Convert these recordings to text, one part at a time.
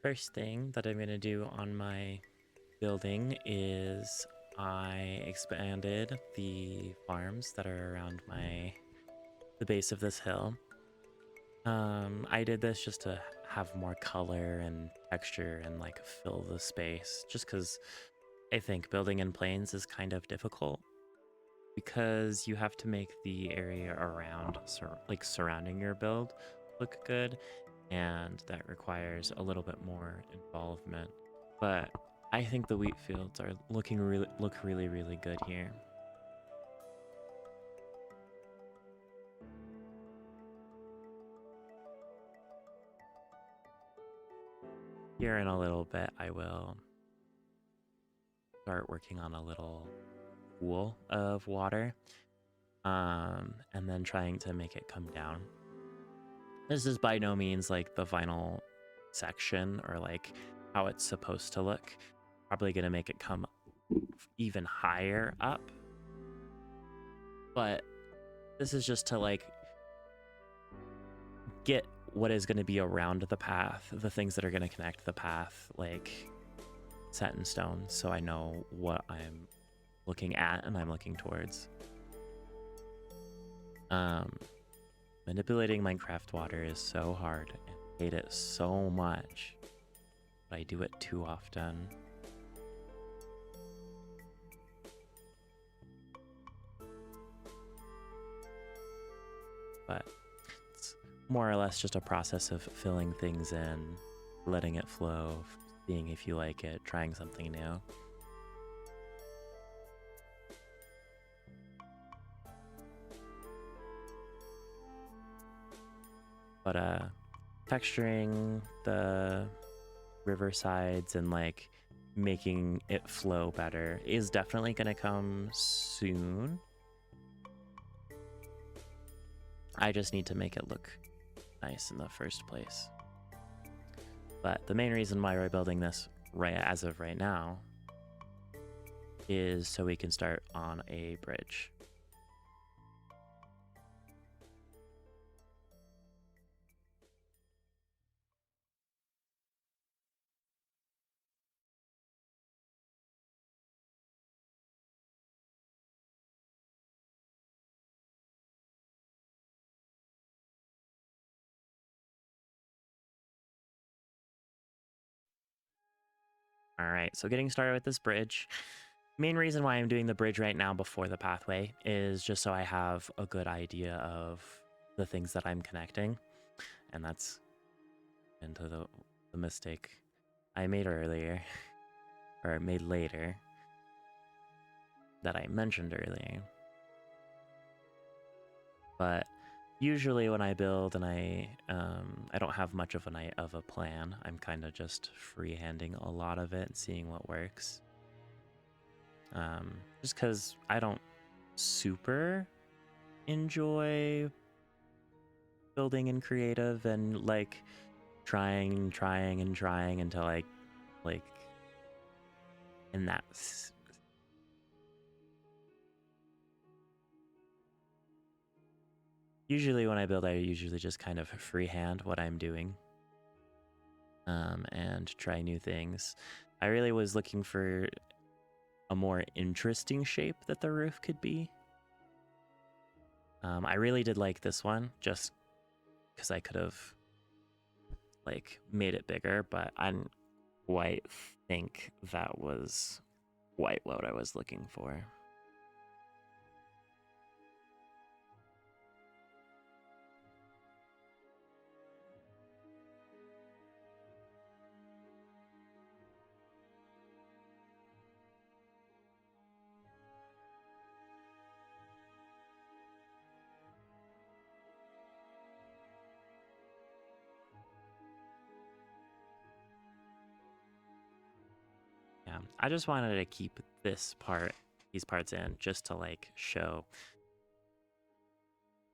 First thing that I'm going to do on my building is I expanded the farms that are around the base of this hill. I did this just to have more color and texture and like fill the space, just because I think building in plains is kind of difficult because you have to make the area around like surrounding your build look good, and that requires a little bit more involvement. But I think the wheat fields are look really really good here. Here in a little bit I will start working on a little pool of water, and then trying to make it come down. This is by no means like the final section or like how it's supposed to look. Probably gonna make it come even higher up, but this is just to like get what is going to be around the path, the things that are going to connect the path, like set in stone, so I know what I'm looking at and I'm looking towards. Manipulating Minecraft water is so hard, and I hate it so much, but I do it too often. But it's more or less just a process of filling things in, letting it flow, seeing if you like it, trying something new. But texturing the riversides and like making it flow better is definitely going to come soon. I just need to make it look nice in the first place. But the main reason why we're building this as of right now is so we can start on a bridge. All right, so getting started with this bridge. Main reason why I'm doing the bridge right now before the pathway is just so I have a good idea of the things that I'm connecting. And that's into the mistake I made earlier, or made later, that I mentioned earlier. But usually when I build and I don't have much of a plan, I'm kind of just freehanding a lot of it and seeing what works. Just because I don't super enjoy building in creative and like trying until I like in that usually when I build, I usually just kind of freehand what I'm doing, and try new things. I really was looking for a more interesting shape that the roof could be. I really did like this one just because I could have like made it bigger, but I didn't quite think that was quite what I was looking for. Yeah, I just wanted to keep these parts in just to like show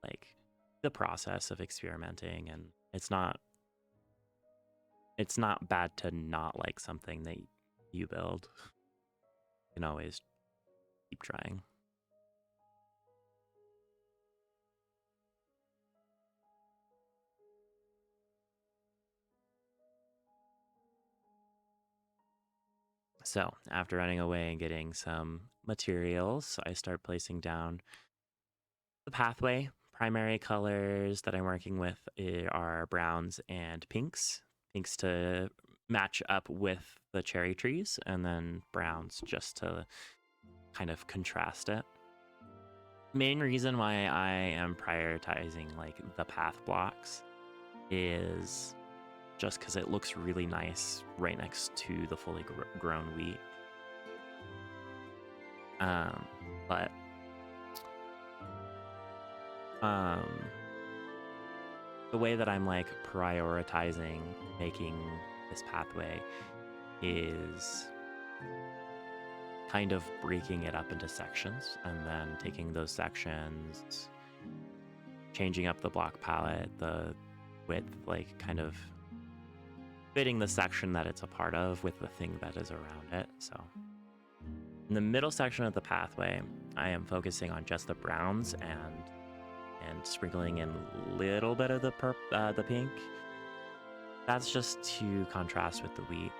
like the process of experimenting, and it's not bad to not like something that you build. You can always keep trying. So after running away and getting some materials, I start placing down the pathway. Primary colors that I'm working with are browns and pinks. Pinks to match up with the cherry trees, and then browns just to kind of contrast it. Main reason why I am prioritizing like the path blocks is just because it looks really nice right next to the fully grown wheat. But the way that I'm like prioritizing making this pathway is kind of breaking it up into sections and then taking those sections, changing up the block palette, the width, like kind of fitting the section that it's a part of with the thing that is around it. So in the middle section of the pathway, I am focusing on just the browns and sprinkling in a little bit of the pink. That's just to contrast with the wheat.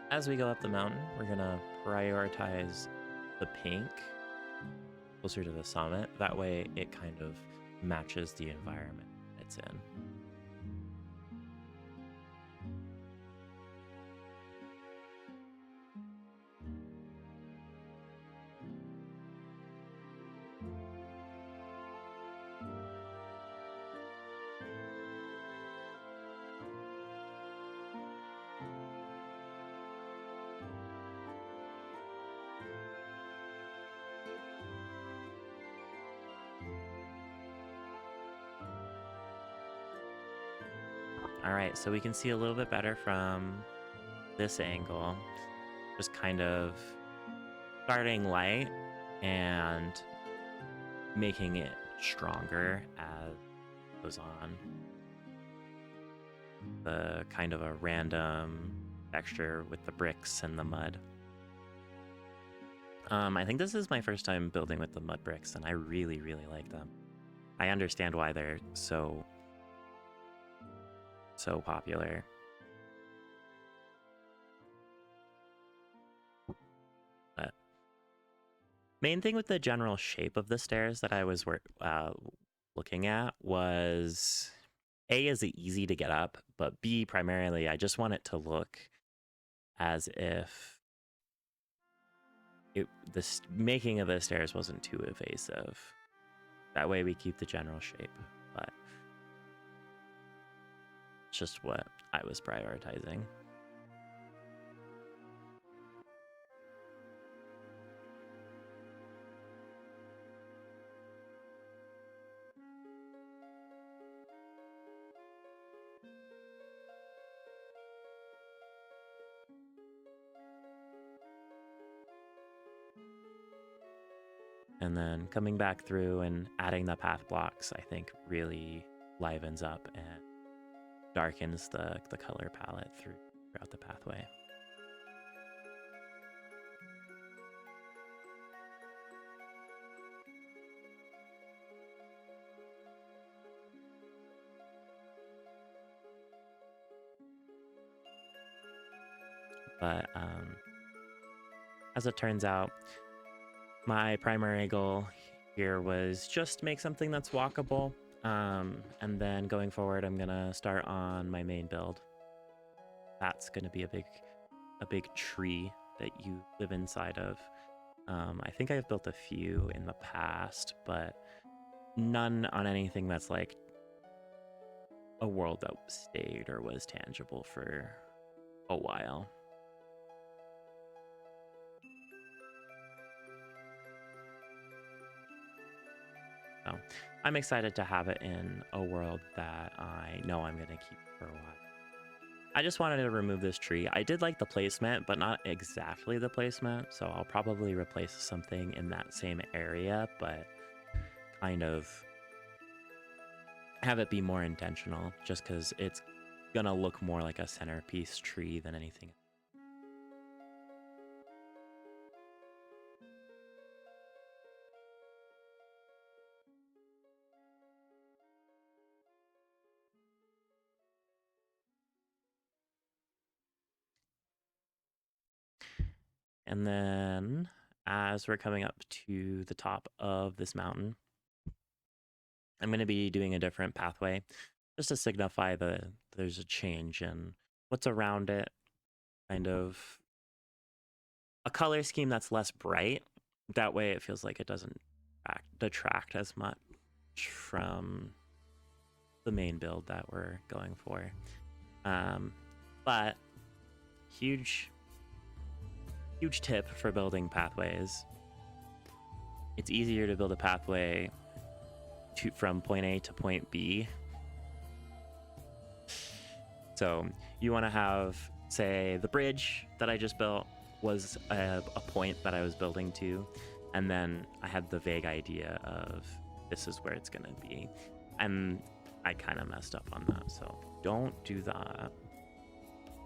As we go up the mountain, we're gonna prioritize the pink closer to the summit. That way it kind of matches the environment it's in. All right, so we can see a little bit better from this angle, just kind of starting light and making it stronger as it goes on. The kind of a random texture with the bricks and the mud. I think this is my first time building with the mud bricks, and I really, really like them. I understand why they're so popular. But main thing with the general shape of the stairs that I was looking at was A, is it easy to get up, but B, primarily, I just want it to look as if the making of the stairs wasn't too evasive. That way we keep the general shape, but it's just what I was prioritizing. And then coming back through and adding the path blocks, I think really livens up and darkens the color palette throughout the pathway. But as it turns out, my primary goal here was just make something that's walkable. And then going forward, I'm gonna start on my main build. That's gonna be a big tree that you live inside of. I think I've built a few in the past, but none on anything that's like a world that stayed or was tangible for a while. So I'm excited to have it in a world that I know I'm going to keep for a while. I just wanted to remove this tree. I did like the placement, but not exactly the placement. So I'll probably replace something in that same area, but kind of have it be more intentional just because it's gonna look more like a centerpiece tree than anything. And then as we're coming up to the top of this mountain, I'm going to be doing a different pathway just to signify that there's a change in what's around it, kind of a color scheme that's less bright. That way it feels like it doesn't detract as much from the main build that we're going for. But huge tip for building pathways. It's easier to build a pathway from point A to point B. So you want to have, say, the bridge that I just built was a point that I was building to, and then I had the vague idea of this is where it's going to be, and I kind of messed up on that, so don't do that.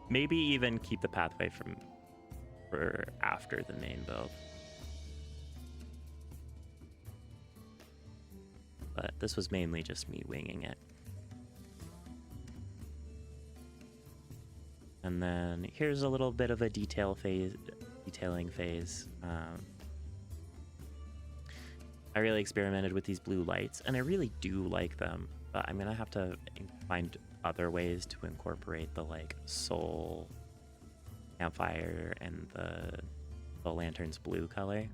Maybe even keep the pathway for after the main build. But this was mainly just me winging it. And then here's a little bit of a detailing phase. I really experimented with these blue lights, and I really do like them, but I'm gonna have to find other ways to incorporate the like soul campfire and the lantern's blue color,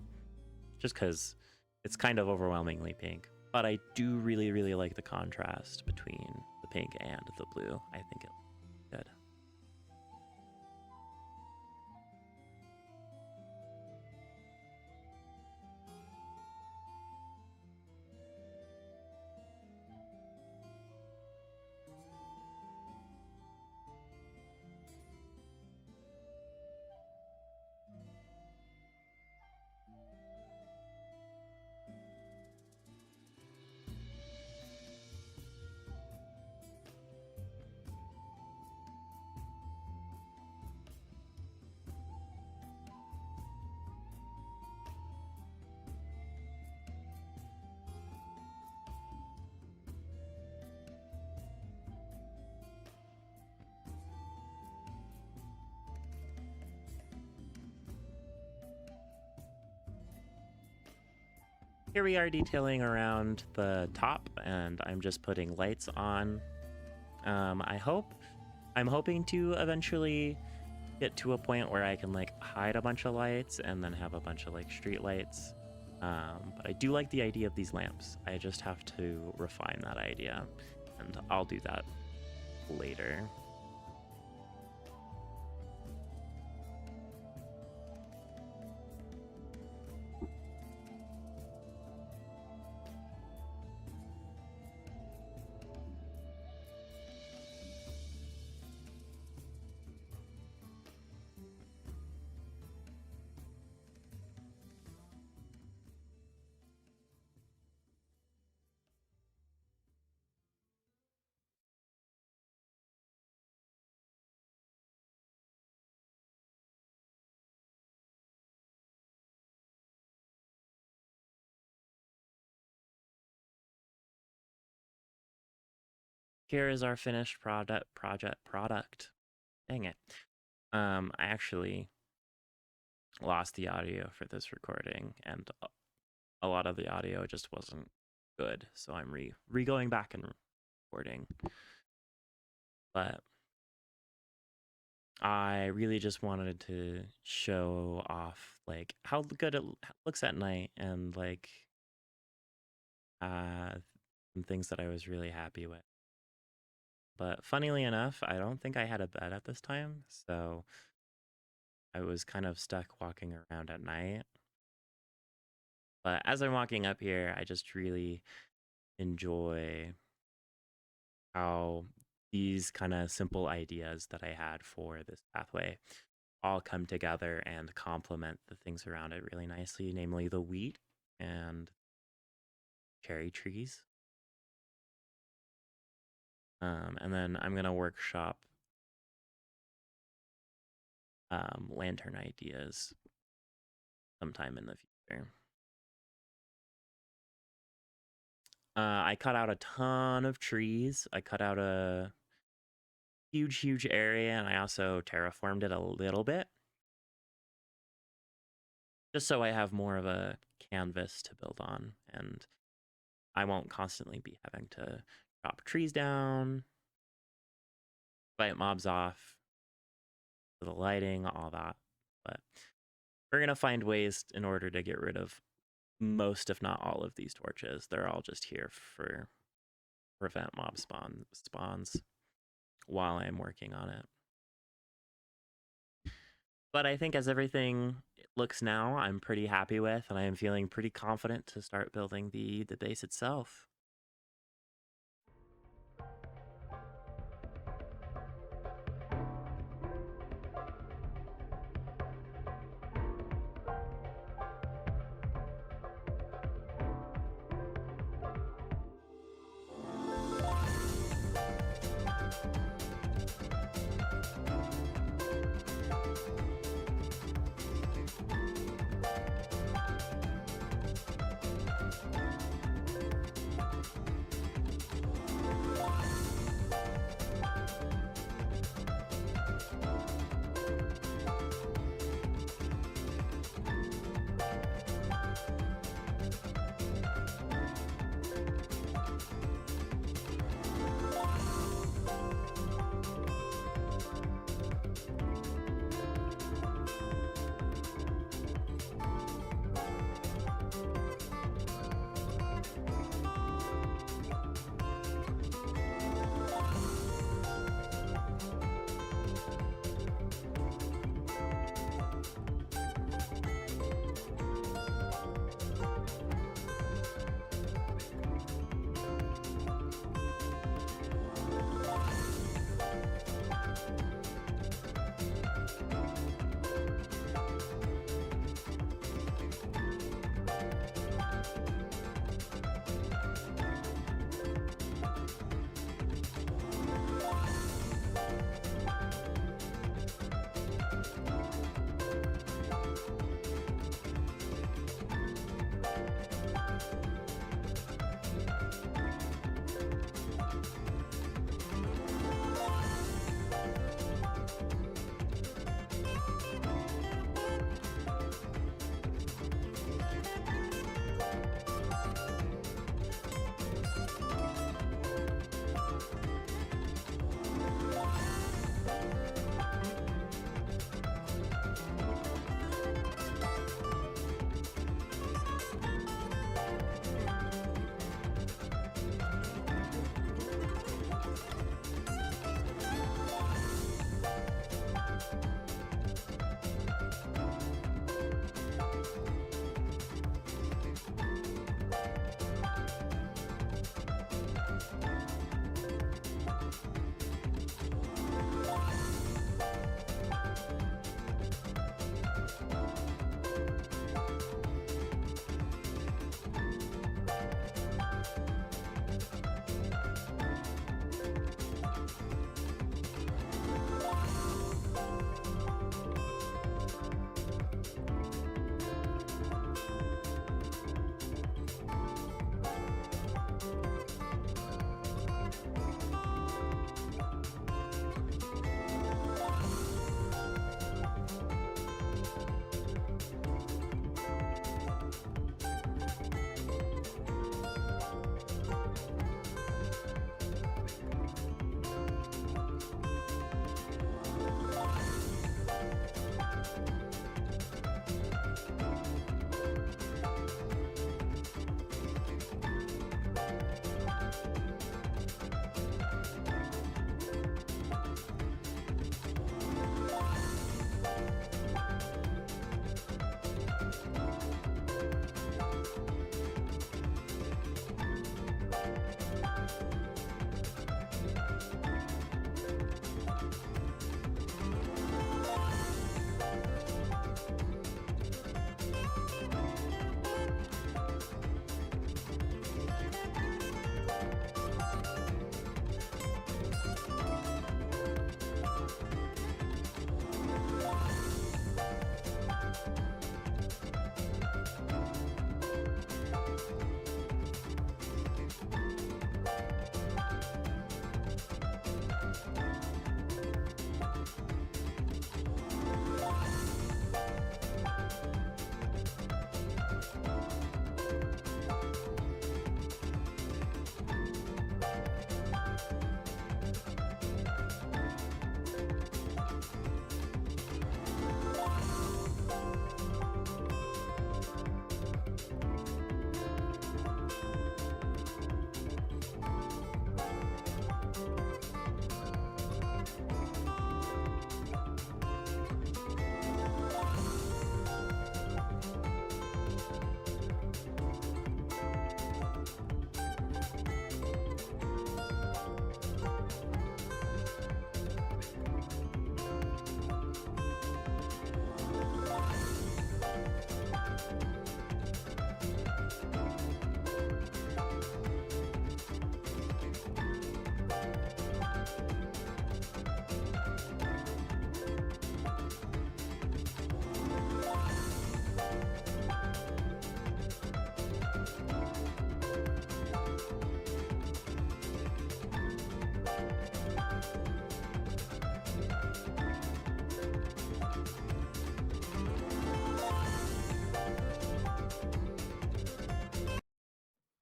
just because it's kind of overwhelmingly pink. But I do really like the contrast between the pink and the blue. I think it's good. Here we are detailing around the top, and I'm just putting lights on. I'm hoping to eventually get to a point where I can like hide a bunch of lights and then have a bunch of like street lights. But I do like the idea of these lamps. I just have to refine that idea, and I'll do that later. Here is our finished product. Dang it. I actually lost the audio for this recording, and a lot of the audio just wasn't good, so I'm re-going back and recording. But I really just wanted to show off like how good it looks at night, and like some things that I was really happy with. But funnily enough, I don't think I had a bed at this time, so I was kind of stuck walking around at night. But as I'm walking up here, I just really enjoy how these kind of simple ideas that I had for this pathway all come together and complement the things around it really nicely, namely the wheat and cherry trees. And then I'm gonna workshop lantern ideas sometime in the future. I cut out a ton of trees. I cut out a huge area, and I also terraformed it a little bit, just so I have more of a canvas to build on, and I won't constantly be having to chop trees down, fight mobs off, the lighting, all that. But we're gonna find ways in order to get rid of most, if not all, of these torches. They're all just here for prevent mob spawns while I'm working on it. But I think as everything looks now, I'm pretty happy with, and I am feeling pretty confident to start building the base itself.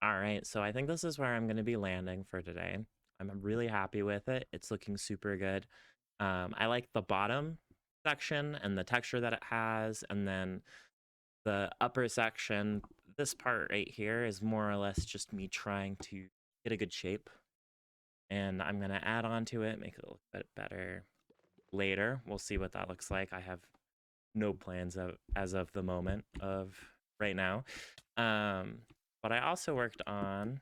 All right, so I think this is where I'm going to be landing for today. I'm really happy with it. It's looking super good. I like the bottom section and the texture that it has, and then the upper section, this part right here is more or less just me trying to get a good shape. And I'm going to add on to it, make it look a bit better later. We'll see what that looks like. I have no plans as of the moment of right now. But I also worked on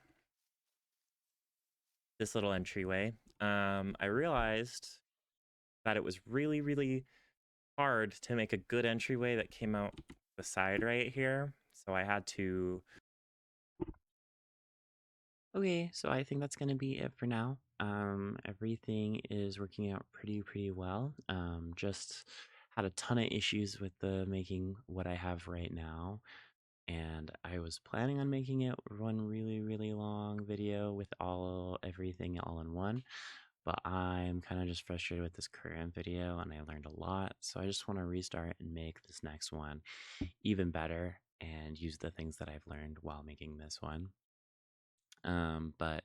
this little entryway. I realized that it was really, really hard to make a good entryway that came out the side right here. So I had to. Okay, so I think that's gonna be it for now. Everything is working out pretty well. Just had a ton of issues with the making what I have right now, and I was planning on making it one really long video with everything all in one, but I'm kind of just frustrated with this current video, and I learned a lot, so I just want to restart and make this next one even better and use the things that I've learned while making this one. But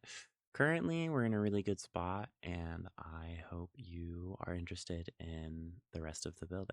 currently, we're in a really good spot, and I hope you are interested in the rest of the build